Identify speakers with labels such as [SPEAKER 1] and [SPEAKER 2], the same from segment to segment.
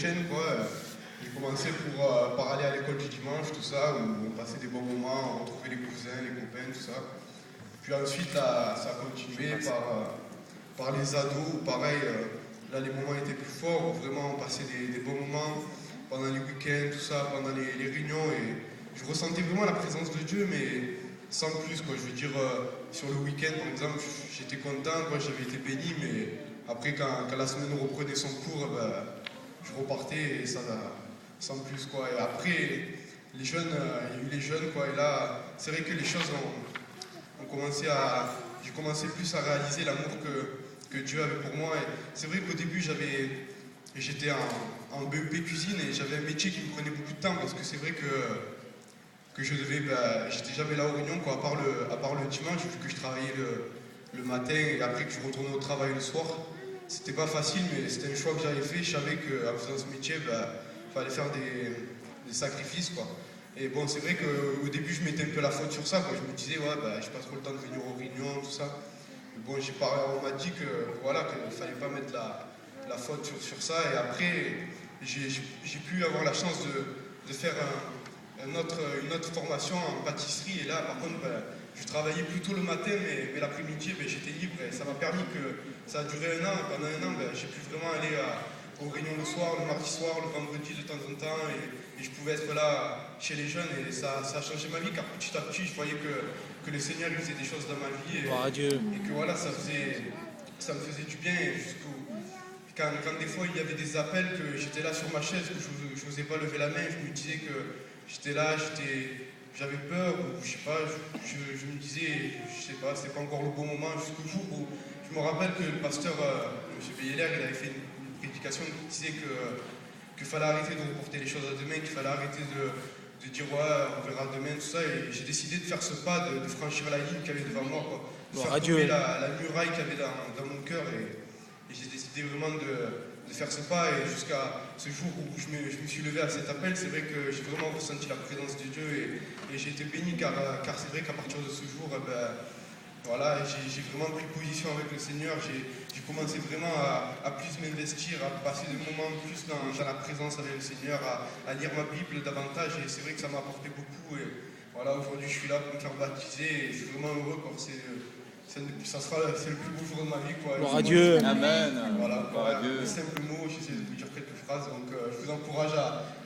[SPEAKER 1] week-end, quoi. J'ai commencé par aller à l'école du dimanche, tout ça, où on passait des bons moments, on retrouvait les cousins, les copains, tout ça. Puis ensuite, là, ça a continué par les ados, où pareil, là, les moments étaient plus forts, où vraiment on passait des bons moments pendant les week-ends, tout ça, pendant les réunions, et je ressentais vraiment la présence de Dieu, mais sans plus, quoi. Je veux dire, sur le week-end, par exemple, j'étais content, quoi, j'avais été béni, mais après, quand la semaine reprenait son cours, je repartais et ça, sans plus, quoi. Et après, les jeunes, il y a eu les jeunes, quoi, et là, c'est vrai que les choses ont commencé j'ai commencé plus à réaliser l'amour que Dieu avait pour moi. Et c'est vrai qu'au début, j'étais en BEP cuisine et j'avais un métier qui me prenait beaucoup de temps parce que c'est vrai que j'étais jamais là aux réunions, quoi, à part le dimanche, vu que je travaillais le matin et après que je retournais au travail le soir. C'était pas facile, mais c'était un choix que j'avais fait. Je savais qu'en faisant ce métier, fallait faire des sacrifices, quoi. Et bon, c'est vrai qu'au début, je mettais un peu la faute sur ça, quoi. Je me disais, ouais, j'ai pas trop le temps de venir aux réunions, tout ça. Mais bon, on m'a dit que, voilà, qu'il fallait pas mettre la faute sur ça. Et après, j'ai pu avoir la chance de faire une autre formation en pâtisserie. Et là, par contre, je travaillais plutôt le matin, mais l'après-midi, j'étais libre. Et ça m'a permis que ça a duré un an. Et pendant un an, j'ai pu vraiment aller aux réunions le soir, le mardi soir, le vendredi de temps en temps. Et je pouvais être là chez les jeunes. Et ça a changé ma vie, car petit à petit, je voyais que le Seigneur il faisait des choses dans ma vie. Et que voilà, ça me faisait du bien. Quand des fois il y avait des appels, que j'étais là sur ma chaise, que je n'osais pas lever la main, je me disais que j'étais là, j'avais peur, ou je sais pas, je me disais, je sais pas, c'était pas encore le bon moment, jusqu'au jour où je me rappelle que le pasteur, M. Beyeler, il avait fait une prédication qui disait qu'il fallait arrêter de reporter les choses à demain, qu'il fallait arrêter de dire ouais, on verra demain, tout ça, et j'ai décidé de faire ce pas, de franchir la ligne qu'il y avait devant moi, quoi. De faire tomber la muraille qu'il y avait dans mon cœur, et j'ai décidé vraiment de faire ce pas, et jusqu'à ce jour où je me suis levé à cet appel, c'est vrai que j'ai vraiment ressenti la présence de Dieu, et j'ai été béni, car c'est vrai qu'à partir de ce jour, voilà, j'ai vraiment pris position avec le Seigneur, j'ai commencé vraiment à plus m'investir, à passer des moments plus dans la présence avec le Seigneur, à lire ma Bible davantage, et c'est vrai que ça m'a apporté beaucoup, et voilà, aujourd'hui je suis là pour me faire baptiser, et je suis vraiment heureux, quoi. C'est le plus beau jour de ma vie, quoi.
[SPEAKER 2] Gloire à Dieu.
[SPEAKER 3] Amen.
[SPEAKER 1] Voilà,
[SPEAKER 3] Gloire à Dieu.
[SPEAKER 1] un simple mot, j'essaie de vous dire quelques phrases, donc je vous encourage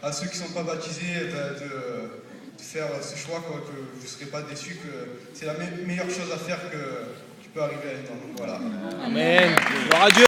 [SPEAKER 1] à ceux qui ne sont pas baptisés de faire ce choix, quoi, que vous ne serez pas déçus, que c'est la meilleure chose à faire qui peut arriver à un temps. Donc voilà.
[SPEAKER 2] Amen. Gloire à Dieu.